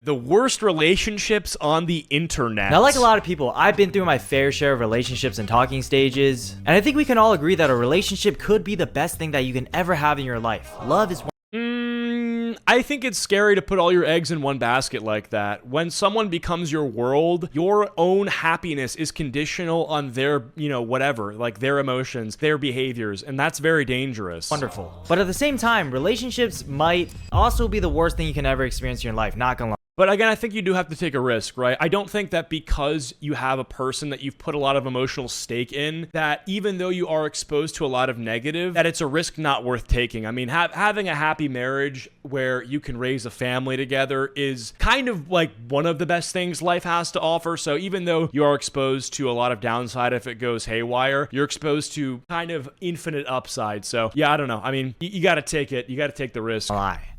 The worst relationships on the internet. Now, like a lot of people, I've been through my fair share of relationships and talking stages, and I think we can all agree that a relationship could be the best thing that you can ever have in your life. Love is one. I think it's scary to put all your eggs in one basket like that. When someone becomes your world, your own happiness is conditional on their, whatever, like their emotions, their behaviors, and that's very dangerous. Wonderful. But at the same time, relationships might also be the worst thing you can ever experience in your life, not gonna lie. But again, I think you do have to take a risk, right? I don't think that because you have a person that you've put a lot of emotional stake in, that even though you are exposed to a lot of negative, that it's a risk not worth taking. I mean, having a happy marriage where you can raise a family together is kind of like one of the best things life has to offer. So even though you are exposed to a lot of downside if it goes haywire, you're exposed to kind of infinite upside. So yeah, I don't know. I mean, you got to take it. You got to take the risk.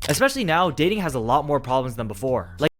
Especially now, dating has a lot more problems than before. Like,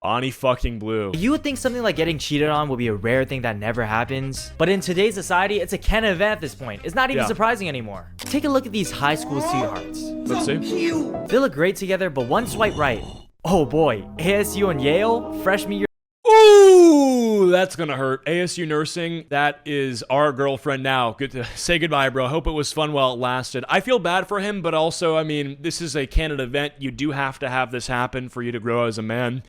Bonnie fucking blue. you would think something like getting cheated on would be a rare thing that never happens, but in today's society, it's a canon event at this point. It's not even surprising anymore. Take a look at these high school sweethearts. Let's see. They look great together, but one swipe right. Oh boy, ASU and Yale, freshman year. Ooh, that's gonna hurt. ASU nursing, that is our girlfriend now. Good to say goodbye, bro. Hope it was fun while it lasted. I feel bad for him, but also, I mean, this is a canon event. You do have to have this happen for you to grow as a man.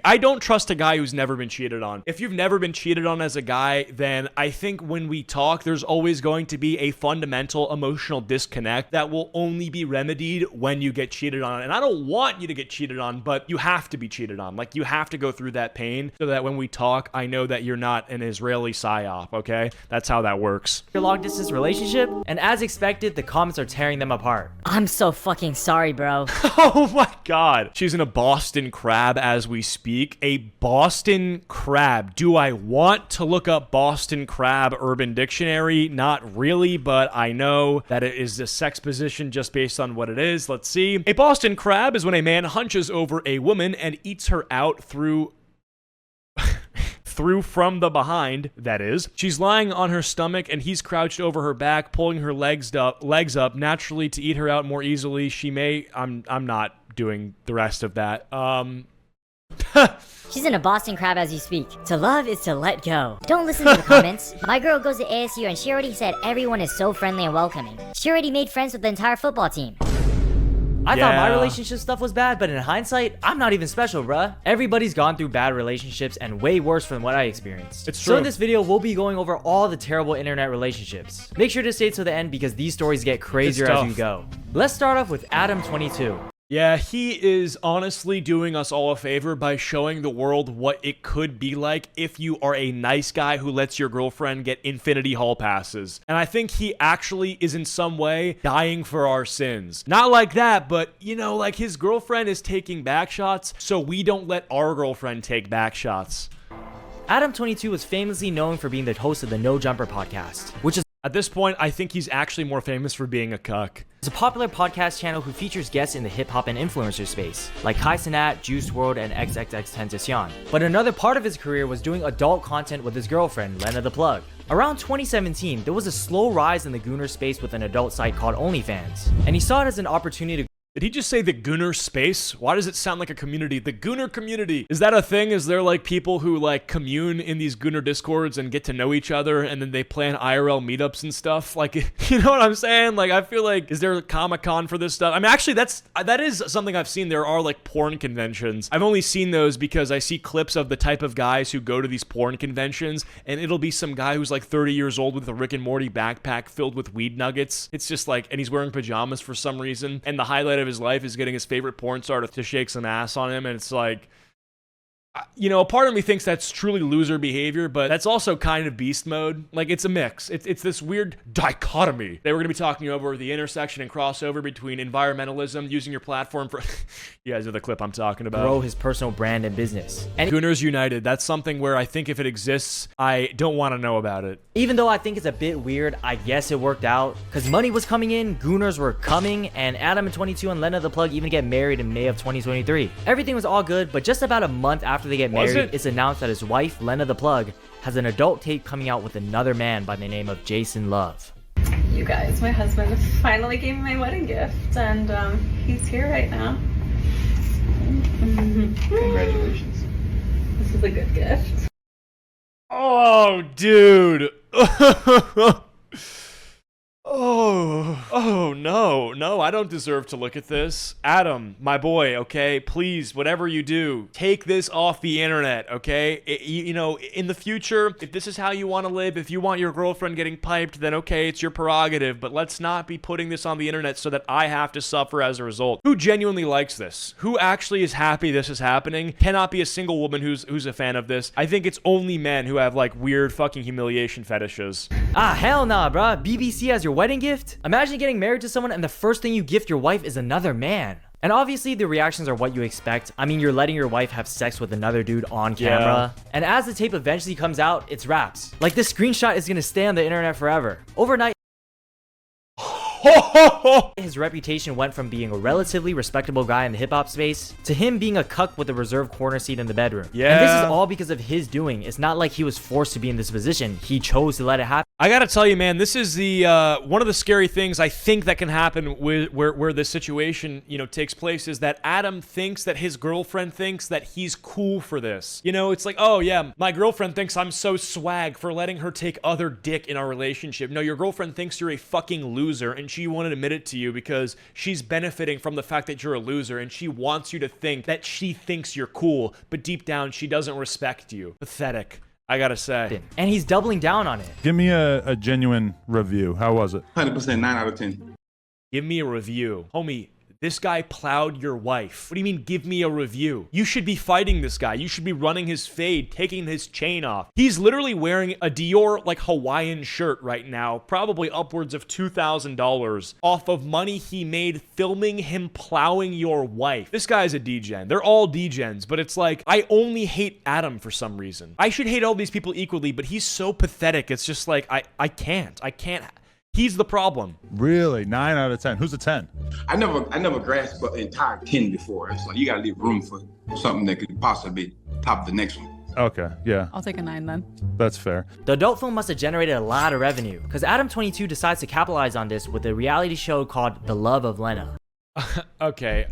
I don't trust a guy who's never been cheated on. If you've never been cheated on as a guy, then I think when we talk, there's always going to be a fundamental emotional disconnect that will only be remedied when you get cheated on. And I don't want you to get cheated on, but you have to be cheated on. Like, you have to go through that pain so that when we talk, I know that you're not an Israeli psyop, okay? That's how that works. Your long distance relationship, and as expected, the comments are tearing them apart. I'm so fucking sorry, bro. Oh my god. She's in a Boston crab as we speak. A Boston crab. Do I want to look up Boston crab Urban Dictionary? Not really, but I know that it is a sex position just based on what it is. Let's see. A Boston crab is when a man hunches over a woman and eats her out through from the behind, that is. She's lying on her stomach and he's crouched over her back, pulling her legs up naturally to eat her out more easily. She may, I'm not doing the rest of that. She's in a Boston crab as you speak. To love is to let go. Don't listen to the comments. My girl goes to ASU and she already said everyone is so friendly and welcoming. She already made friends with the entire football team. I thought my relationship stuff was bad, but in hindsight, I'm not even special, bruh. Everybody's gone through bad relationships and way worse than what I experienced. It's true. So in this video, we'll be going over all the terrible internet relationships. Make sure to stay till the end because these stories get crazier as we go. Let's start off with Adam22. Yeah, he is honestly doing us all a favor by showing the world what it could be like if you are a nice guy who lets your girlfriend get infinity hall passes. And I think he actually is in some way dying for our sins. Not like that, but like his girlfriend is taking back shots, so we don't let our girlfriend take back shots. Adam22 was famously known for being the host of the No Jumper podcast, which is at this point, I think he's actually more famous for being a cuck. It's a popular podcast channel who features guests in the hip-hop and influencer space, like Kai Cenat, Juice WRLD, and XXXTentacion. But another part of his career was doing adult content with his girlfriend, Lena the Plug. Around 2017, there was a slow rise in the Gooner space with an adult site called OnlyFans, and he saw it as an opportunity to... Did he just say the Gooner space? Why does it sound like a community? The Gooner community. Is that a thing? Is there like people who like commune in these Gooner discords and get to know each other and then they plan IRL meetups and stuff? Like, you know what I'm saying? Like, I feel like, is there a Comic-Con for this stuff? I mean, actually, that is something I've seen. There are like porn conventions. I've only seen those because I see clips of the type of guys who go to these porn conventions and it'll be some guy who's like 30 years old with a Rick and Morty backpack filled with weed nuggets. It's just like, and he's wearing pajamas for some reason. And the highlight of his life is getting his favorite porn star to shake some ass on him, and it's like, a part of me thinks that's truly loser behavior, but that's also kind of beast mode. Like, it's a mix. It's this weird dichotomy. Today we're going to be talking over the intersection and crossover between environmentalism, using your platform for... You guys are the clip I'm talking about. Grow his personal brand and business. And Gooners United, that's something where I think if it exists, I don't want to know about it. Even though I think it's a bit weird, I guess it worked out. Because money was coming in, Gooners were coming, and Adam22 and Lena the Plug even get married in May of 2023. Everything was all good, but just about a month after they get married, it's announced that his wife, Lena the Plug, has an adult tape coming out with another man by the name of Jason Love. You guys, my husband finally gave me my wedding gift, and he's here right now. was a good gift. Oh, dude. Oh, no, I don't deserve to look at this. Adam, my boy, okay, please, whatever you do, take this off the internet, okay? You know, in the future, if this is how you want to live, if you want your girlfriend getting piped, then okay, it's your prerogative, but let's not be putting this on the internet so that I have to suffer as a result. Who genuinely likes this? Who actually is happy this is happening? Cannot be a single woman who's a fan of this. I think it's only men who have, like, weird fucking humiliation fetishes. Ah, hell nah, bruh. BBC as your wedding gift? Imagine getting married to someone and the first thing you gift your wife is another man. And obviously the reactions are what you expect. I mean, you're letting your wife have sex with another dude on camera. Yeah. And as the tape eventually comes out, it's wraps. Like, this screenshot is gonna stay on the internet forever. Overnight, his reputation went from being a relatively respectable guy in the hip-hop space to him being a cuck with a reserved corner seat in the bedroom. Yeah. And this is all because of his doing. It's not like he was forced to be in this position. He chose to let it happen. I gotta tell you, man, this is the one of the scary things I think that can happen with where this situation, you know, takes place, is that Adam thinks that his girlfriend thinks that he's cool for this. You know, it's like, oh yeah, my girlfriend thinks I'm so swag for letting her take other dick in our relationship. No, your girlfriend thinks you're a fucking loser, and she won't admit it to you because she's benefiting from the fact that you're a loser, and she wants you to think that she thinks you're cool, but deep down she doesn't respect you. Pathetic, I gotta say. And he's doubling down on it. Give me a genuine review. How was it? 100%, 9 out of 10. Give me a review. Homie, this guy plowed your wife. What do you mean, give me a review? You should be fighting this guy. You should be running his fade, taking his chain off. He's literally wearing a Dior, like, Hawaiian shirt right now, probably upwards of $2,000 off of money he made filming him plowing your wife. This guy's a degen. They're all degens, but it's like, I only hate Adam for some reason. I should hate all these people equally, but he's so pathetic. It's just like, I can't. He's the problem. Really? 9 out of 10. Who's a 10? I never grasped the entire 10 before. It's like you gotta leave room for something that could possibly top the next one. Okay, yeah. I'll take a 9 then. That's fair. The adult film must have generated a lot of revenue, because Adam 22 decides to capitalize on this with a reality show called The Love of Lena. Okay.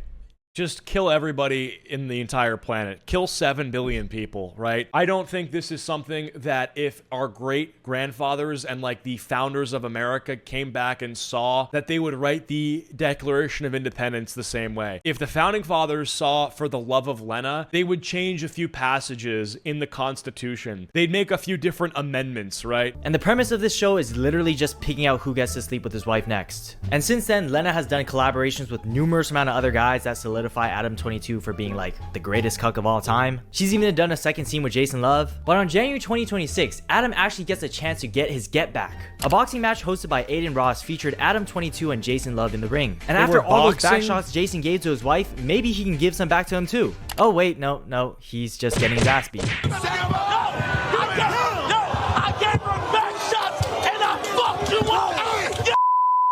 Just kill everybody in the entire planet. Kill 7 billion people, right? I don't think this is something that if our great grandfathers and like the founders of America came back and saw, that they would write the Declaration of Independence the same way. If the founding fathers saw For the Love of Lena, they would change a few passages in the Constitution. They'd make a few different amendments, right? And the premise of this show is literally just picking out who gets to sleep with his wife next. And since then, Lena has done collaborations with numerous amount of other guys that solidify Adam 22 for being like the greatest cuck of all time. She's even done a second scene with Jason Love. But on January 2026, Adam actually gets a chance to get his get back. A boxing match hosted by Aiden Ross featured Adam 22 and Jason Love in the ring. And after all those back shots Jason gave to his wife, maybe he can give some back to him too. Oh wait, no, he's just getting his ass beat.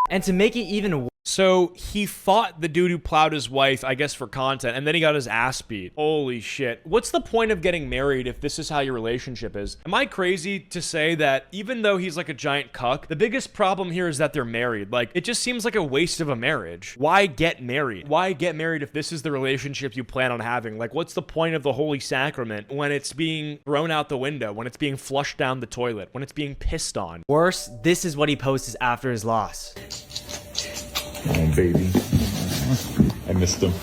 And to make it even worse, so he fought the dude who plowed his wife, I guess for content, and then he got his ass beat. Holy shit. What's the point of getting married if this is how your relationship is? Am I crazy to say that even though he's like a giant cuck, the biggest problem here is that they're married? Like, it just seems like a waste of a marriage. Why get married? Why get married if this is the relationship you plan on having? Like, what's the point of the holy sacrament when it's being thrown out the window, when it's being flushed down the toilet, when it's being pissed on? Worse, this is what he posts after his loss. Oh, baby. I missed him.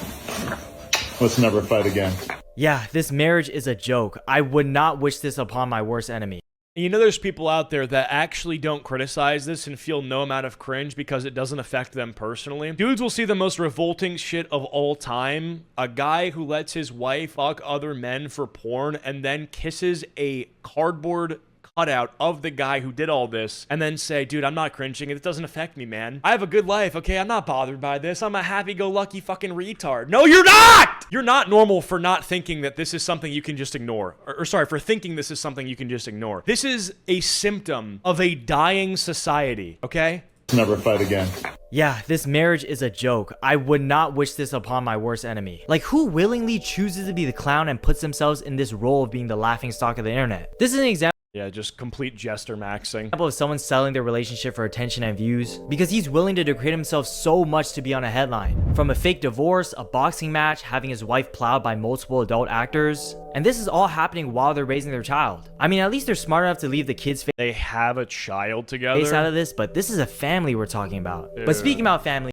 Let's never fight again. Yeah, this marriage is a joke. I would not wish this upon my worst enemy. You know, there's people out there that actually don't criticize this and feel no amount of cringe because it doesn't affect them personally. Dudes will see the most revolting shit of all time. A guy who lets his wife fuck other men for porn and then kisses a cardboard cutout of the guy who did all this and then say, dude, I'm not cringing. It doesn't affect me, man. I have a good life, okay? I'm not bothered by this. I'm a happy-go-lucky fucking retard. No, you're not! You're not normal for not thinking that this is something you can just ignore. Or sorry, for thinking this is something you can just ignore. This is a symptom of a dying society, okay? Never fight again. Yeah, this marriage is a joke. I would not wish this upon my worst enemy. Like, who willingly chooses to be the clown and puts themselves in this role of being the laughingstock of the internet? This is an example Yeah, just complete jester maxing. Example of someone selling their relationship for attention and views because he's willing to degrade himself so much to be on a headline. From a fake divorce, a boxing match, having his wife plowed by multiple adult actors. And this is all happening while they're raising their child. I mean, at least they're smart enough to leave the kids' They have a child together. face out of this, but this is a family we're talking about. Yeah. But speaking about family,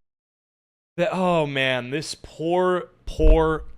Oh man, this poor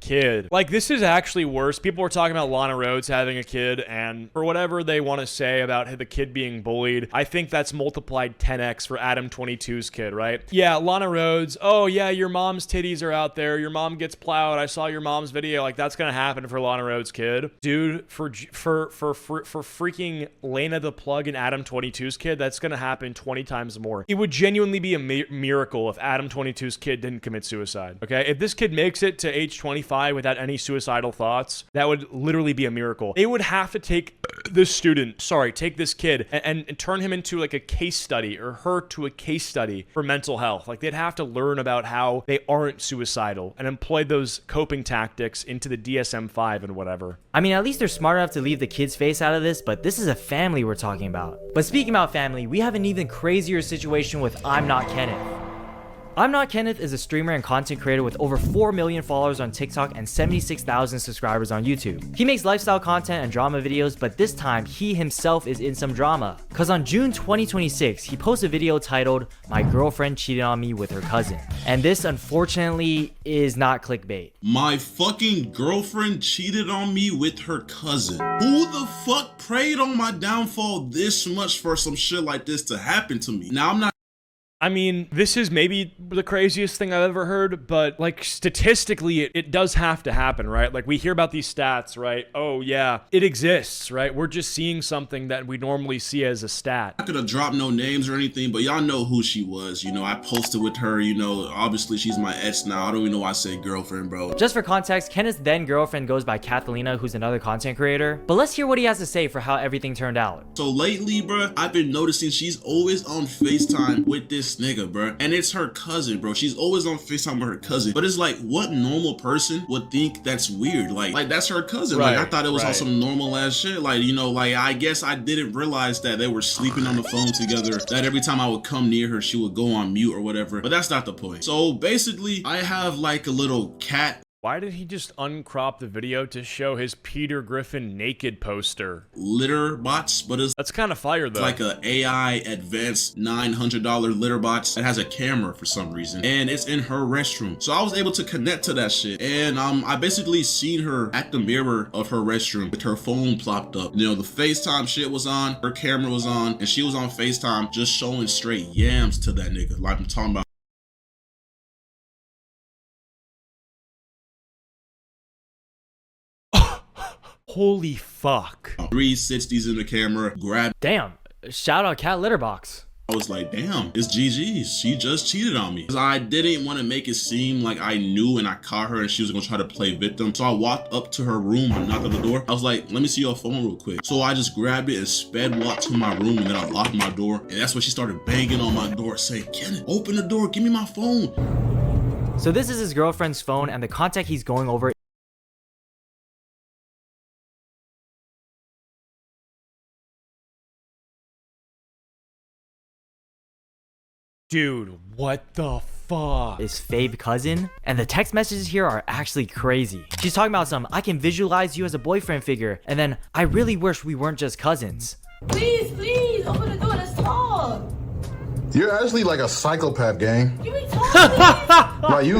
kid. Like, this is actually worse. People were talking about Lana Rhoades having a kid, and for whatever they want to say about the kid being bullied, I think that's multiplied 10x for Adam 22's kid, right? Yeah, Lana Rhoades, oh yeah, your mom's titties are out there, your mom gets plowed, I saw your mom's video. Like, that's gonna happen for Lana Rhoades' kid. Dude, for freaking Lena the Plug and Adam 22's kid, that's gonna happen 20 times more. It would genuinely be a miracle if Adam 22's kid didn't commit suicide, okay? If this kid makes it to age 25 without any suicidal thoughts, that would literally be a miracle. They would have to take take this kid and turn him into like a case study, or her to a case study for mental health. Like, they'd have to learn about how they aren't suicidal and employ those coping tactics into the DSM-5 and whatever. I mean, at least they're smart enough to leave the kid's face out of this, but this is a family we're talking about. But speaking about family, we have an even crazier situation with I'm Not Kenneth. I'm Not Kenneth is a streamer and content creator with over 4 million followers on TikTok and 76,000 subscribers on YouTube. He makes lifestyle content and drama videos, but this time he himself is in some drama. Cause on June 2026, he posted a video titled, "My girlfriend cheated on me with her cousin." And this unfortunately is not clickbait. My fucking girlfriend cheated on me with her cousin. Who the fuck preyed on my downfall this much for some shit like this to happen to me? Now, I'm not I mean, this is maybe the craziest thing I've ever heard, but like, statistically, it does have to happen, right? Like, we hear about these stats, right? Oh yeah, it exists, right? We're just seeing something that we normally see as a stat. I could have dropped no names or anything, but y'all know who she was. You know, I posted with her, you know, obviously she's my ex now. I don't even know why I say girlfriend, bro. Just for context, Kenneth's then girlfriend goes by Catalina, who's another content creator. But let's hear what he has to say for how everything turned out. So lately, bro, I've been noticing she's always on FaceTime with this nigga, bro, and it's her cousin, bro. She's always on FaceTime with her cousin, but it's like, what normal person would think that's weird? Like that's her cousin. Right, like, I thought it was on right. some normal ass shit. Like, you know, like, I guess I didn't realize that they were sleeping on the phone together, that every time I would come near her, she would go on mute or whatever, but that's not the point. So basically, I have like a little cat. Why did he just uncrop the video to show his Peter Griffin naked poster? Litter bots, but it's That's kind of fire, though. like a AI advanced $900 litter box that has a camera for some reason, and it's in her restroom. So I was able to connect to that shit, and I basically seen her at the mirror of her restroom with her phone plopped up. You know, the FaceTime shit was on, her camera was on, and she was on FaceTime just showing straight yams to that nigga. Like, I'm talking about. Holy fuck. 360s in the camera, grabbed. Damn, shout out Cat Litterbox. I was like, damn, it's GG's. She just cheated on me. 'Cause I didn't want to make it seem like I knew and I caught her and she was gonna try to play victim. So I walked up to her room, I knocked on the door. I was like, let me see your phone real quick. So I just grabbed it and sped walked to my room, and then I locked my door. And that's when she started banging on my door saying, Kenneth, open the door, give me my phone. So this is his girlfriend's phone, and the contact he's going over Dude, what the fuck? is fave cousin, and the text messages here are actually crazy. She's talking about some, "I can visualize you as a boyfriend figure," and then, "I really wish we weren't just cousins." Please, open the door, let's talk. You're actually like a psychopath, gang. You be talking, Like you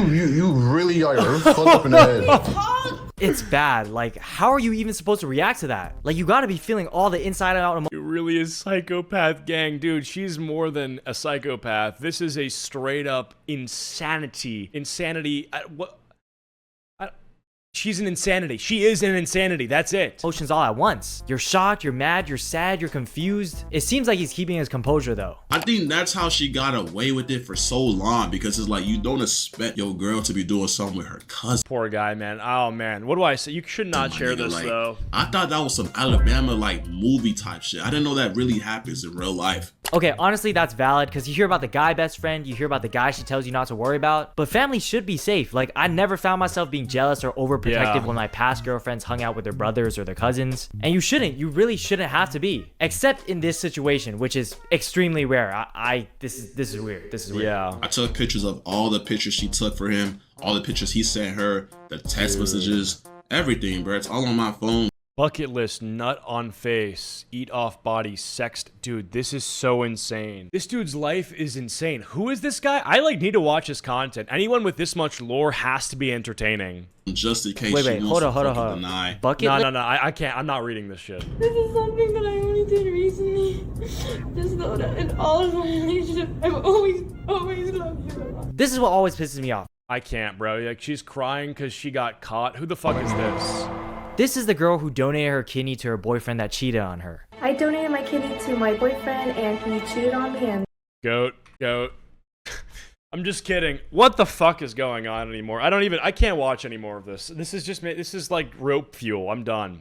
really are fucked up in the head. talk. It's bad. Like, how are you even supposed to react to that? Like, you gotta be feeling all the inside out emotions. It really is psychopath gang, dude. She's more than a psychopath. This is a straight up insanity. She's an insanity. She is an insanity. That's it. Emotions all at once. You're shocked, you're mad, you're sad, you're confused. It seems like he's keeping his composure though. I think that's how she got away with it for so long, because it's like, you don't expect your girl to be doing something with her cousin. Poor guy, man. Oh man, what do I say? You should not My share nigga, this like, though. I thought that was some Alabama like movie type shit. I didn't know that really happens in real life. Okay, honestly, that's valid because you hear about the guy best friend, you hear about the guy she tells you not to worry about, but family should be safe. Like, I never found myself being jealous or over overprotective Yeah. when my past girlfriends hung out with their brothers or their cousins. And you shouldn't. You really shouldn't have to be. Except in this situation, which is extremely rare. This is weird. This is weird. Yeah. I took pictures of all the pictures she took for him, all the pictures he sent her, the text messages, everything, bro. It's all on my phone. Bucket list, nut on face, eat off body, sext. Dude, this is so insane. This dude's life is insane. Who is this guy? I like need to watch his content. Anyone with this much lore has to be entertaining. Just in case Wait, she hold wants on. to fucking deny. Bucket No, list? no, no, I can't. I'm not reading this shit. This is something that I only did recently. Just know that in all of our relationship, I've always loved you. This is what always pisses me off. I can't, bro. Like, she's crying because she got caught. Who the fuck is this? This is the girl who donated her kidney to her boyfriend that cheated on her. I donated my kidney to my boyfriend and he cheated on me and Goat. I'm just kidding. What the fuck is going on anymore? I can't watch any more of this. This is like rope fuel. I'm done.